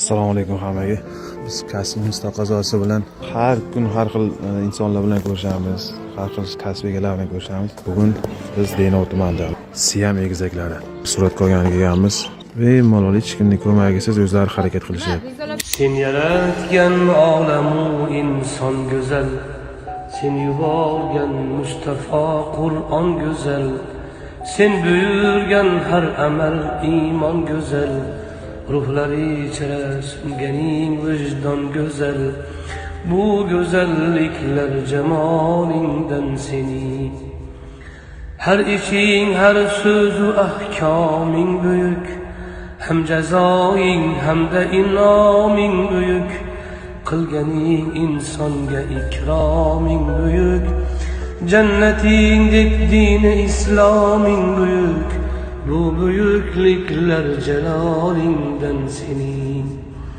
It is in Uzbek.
Assalomu alaykum hammaga. Biz kasbimiz taqozosi bilan har kun har xil insonlar bilan ko'rishamiz, har xil kasb egalari bilan ko'rishamiz. Bugun biz Denov tumanida Siam egizaklari suratga olgan ekanmiz va malol hech kimning ko'magisiz o'zlari harakat qilishyapti. Sen yaratgan olamu inson go'zal, sen yuborgan Mustafa Qur'on go'zal, sen buyurgan har amal iymon go'zal, ruhlari ichra sunganing vijdon go'zal, bu go'zalliklar jamolingdan sening. Har ishing, har so'zu ahkoming buyuk, hem jazoing hamda inoming buyuk, qilganing insonga ikroming buyuk, jannatingdek dini isloming buyuk, bu buyukliklar jalolingdan sening.